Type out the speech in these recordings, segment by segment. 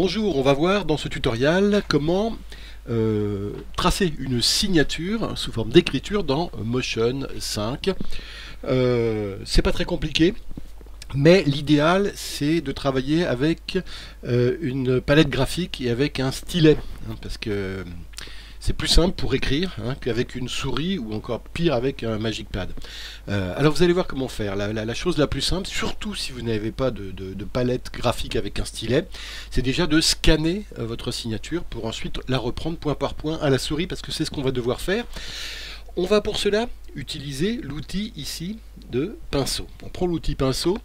Bonjour, on va voir dans ce tutoriel comment tracer une signature sous forme d'écriture dans Motion 5. C'est pas très compliqué, mais l'idéal c'est de travailler avec une palette graphique et avec un stylet, hein, parce que c'est plus simple pour écrire qu'avec une souris ou encore pire avec un Magic Pad. Alors vous allez voir comment faire. La chose la plus simple, surtout si vous n'avez pas de palette graphique avec un stylet, c'est déjà de scanner votre signature pour ensuite la reprendre point par point à la souris, parce que c'est ce qu'on va devoir faire. On va pour cela utiliser l'outil ici de pinceau. On prend l'outil pinceau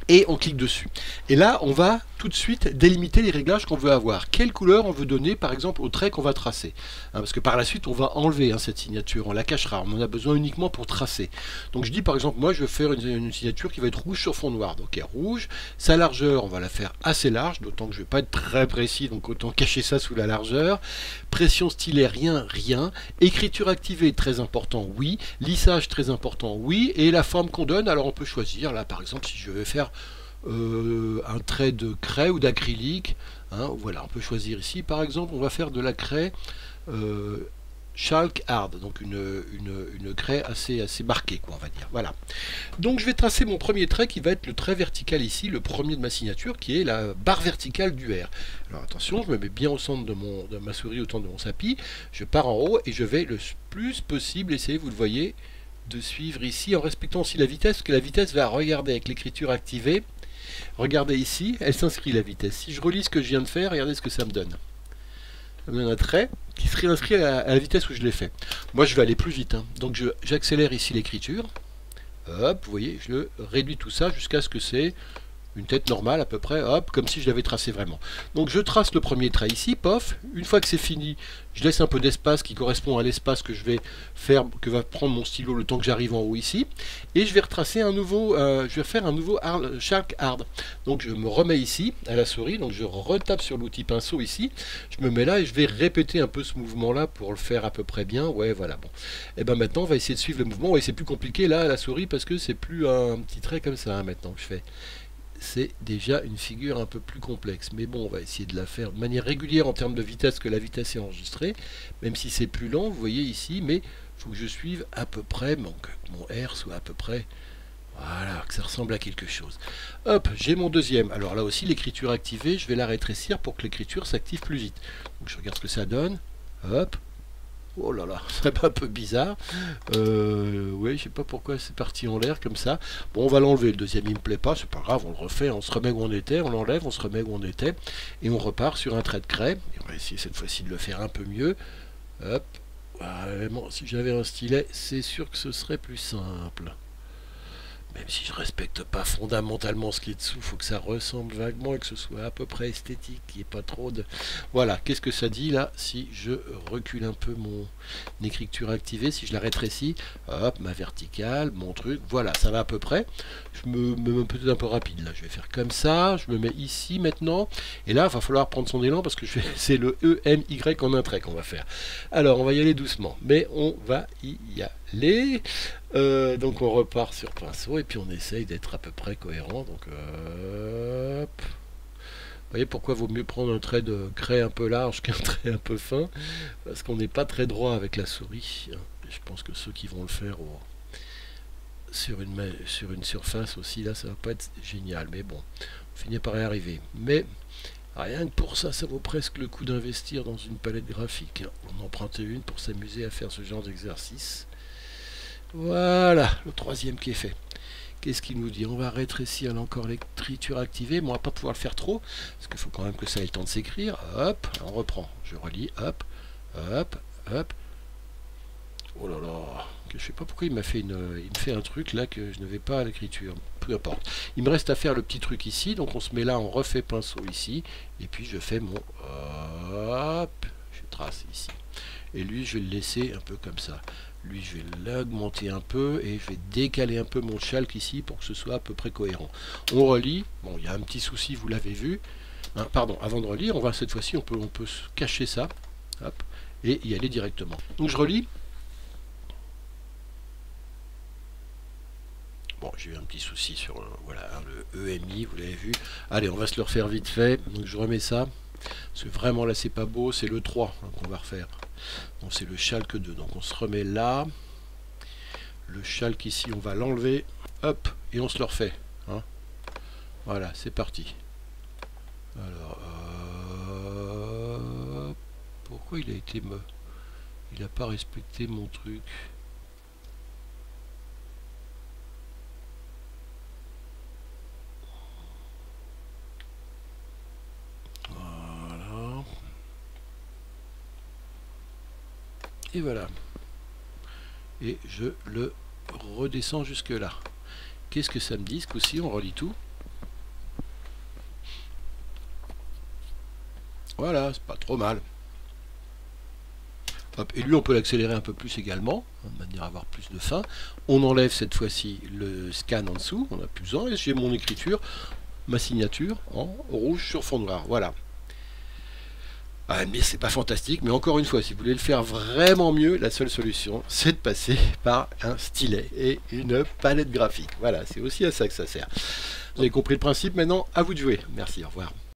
et on clique dessus. Et là, on va tout de suite délimiter les réglages qu'on veut avoir. Quelle couleur on veut donner, par exemple, au trait qu'on va tracer. Parce que par la suite, on va enlever cette signature, on la cachera, on en a besoin uniquement pour tracer. Donc je dis, par exemple, moi, je veux faire une signature qui va être rouge sur fond noir. Donc rouge, sa largeur, on va la faire assez large, d'autant que je ne vais pas être très précis, donc autant cacher ça sous la largeur. Pression stylet, rien. Écriture activée, très important, oui. Lissage, très important, oui. Et la forme qu'on donne, alors on peut choisir, là, par exemple, si je veux faire un trait de craie ou d'acrylique, voilà, on peut choisir ici par exemple, on va faire de la craie chalk hard, donc une craie assez marquée, quoi, on va dire. Voilà, donc je vais tracer mon premier trait qui va être le trait vertical ici, le premier de ma signature, qui est la barre verticale du R. Alors attention, je me mets bien au centre de ma souris, au centre de mon SAPI, je pars en haut et je vais le plus possible essayer, vous le voyez, de suivre ici en respectant aussi la vitesse, parce que la vitesse va regarder avec l'écriture activée. Regardez ici, elle s'inscrit la vitesse. Si je relis ce que je viens de faire, regardez ce que ça me donne. Ça me donne un trait qui serait inscrit à la vitesse où je l'ai fait. Moi, je vais aller plus vite. Donc, j'accélère ici l'écriture. Hop, vous voyez, je le réduis tout ça jusqu'à ce que c'est une tête normale à peu près, hop, comme si je l'avais tracé vraiment. Donc je trace le premier trait ici, pof, une fois que c'est fini, je laisse un peu d'espace qui correspond à l'espace que je vais faire, que va prendre mon stylo le temps que j'arrive en haut ici, et je vais retracer un nouveau, je vais faire un nouveau Shark Hard. Donc je me remets ici à la souris, donc je retape sur l'outil pinceau ici, je me mets là et je vais répéter un peu ce mouvement là pour le faire à peu près bien, ouais voilà, bon. Et ben maintenant on va essayer de suivre le mouvement, ouais, c'est plus compliqué là à la souris parce que c'est plus un petit trait comme ça maintenant que je fais. C'est déjà une figure un peu plus complexe. Mais bon, on va essayer de la faire de manière régulière en termes de vitesse, que la vitesse est enregistrée, même si c'est plus lent, vous voyez ici, mais il faut que je suive à peu près, que mon R soit à peu près, voilà, que ça ressemble à quelque chose. Hop, j'ai mon deuxième. Alors là aussi, l'écriture activée, je vais la rétrécir pour que l'écriture s'active plus vite. Donc je regarde ce que ça donne. Hop. Oh là là, c'est un peu bizarre. Oui, je sais pas pourquoi c'est parti en l'air comme ça. Bon, on va l'enlever. Le deuxième, il me plaît pas. C'est pas grave, on le refait. On se remet où on était. On l'enlève, on se remet où on était. Et on repart sur un trait de craie. Et on va essayer cette fois-ci de le faire un peu mieux. Hop. Vraiment, si j'avais un stylet, c'est sûr que ce serait plus simple. Même si je respecte pas fondamentalement ce qui est dessous, il faut que ça ressemble vaguement et que ce soit à peu près esthétique, qu'il n'y ait pas trop de... Voilà, qu'est-ce que ça dit là si je recule un peu mon écriture activée, si je la rétrécis, hop, ma verticale, mon truc, voilà, ça va à peu près. Je me mets peut-être un peu rapide là, je vais faire comme ça, je me mets ici maintenant, et là il va falloir prendre son élan parce que c'est le E-M-Y en un trait qu'on va faire. Alors on va y aller doucement, mais on va y aller. Donc on repart sur pinceau et puis on essaye d'être à peu près cohérent. Donc hop. Vous voyez pourquoi il vaut mieux prendre un trait de craie un peu large qu'un trait un peu fin, parce qu'on n'est pas très droit avec la souris. Je pense que ceux qui vont le faire sur une surface aussi, là ça va pas être génial, mais bon, on finit par y arriver. Mais rien que pour ça, ça vaut presque le coup d'investir dans une palette graphique. On emprunte une pour s'amuser à faire ce genre d'exercice. Voilà, le troisième qui est fait. Qu'est-ce qu'il nous dit? On va rétrécir là encore l'écriture activée, mais on va pas pouvoir le faire trop, parce qu'il faut quand même que ça ait le temps de s'écrire. Hop, on reprend. Je relis, hop, hop, hop. Oh là là, je sais pas pourquoi il me fait un truc là que je ne vais pas à l'écriture. Peu importe. Il me reste à faire le petit truc ici, donc on se met là, on refait pinceau ici, et puis je fais mon hop, je trace ici. Et lui, je vais le laisser un peu comme ça. Lui, je vais l'augmenter un peu et je vais décaler un peu mon chalk ici pour que ce soit à peu près cohérent. On relit. Bon, il y a un petit souci, vous l'avez vu. Pardon, avant de relire, on va cette fois-ci, on peut se cacher ça. Hop, et y aller directement. Donc je relis. Bon, j'ai eu un petit souci sur voilà, le EMI, vous l'avez vu. Allez, on va se le refaire vite fait. Donc je remets ça. Parce que vraiment là c'est pas beau, c'est le 3 hein, qu'on va refaire. Donc c'est le Schalke 2. Donc on se remet là. Le Schalke ici, on va l'enlever. Hop, et on se le refait. Hein. Voilà, c'est parti. Alors, pourquoi il a été me... Il n'a pas respecté mon truc. Voilà. Et voilà. Et je le redescends jusque là. Qu'est-ce que ça me dit? Ce coup-ci, on relie tout. Voilà, c'est pas trop mal. Hop, et lui, on peut l'accélérer un peu plus également, de manière à avoir plus de fin. On enlève cette fois-ci le scan en dessous, on a plus besoin, et j'ai mon écriture, ma signature en rouge sur fond noir. Voilà. Ah, mais c'est pas fantastique, mais encore une fois, si vous voulez le faire vraiment mieux, la seule solution, c'est de passer par un stylet et une palette graphique. Voilà, c'est aussi à ça que ça sert. Vous avez compris le principe, maintenant, à vous de jouer. Merci, au revoir.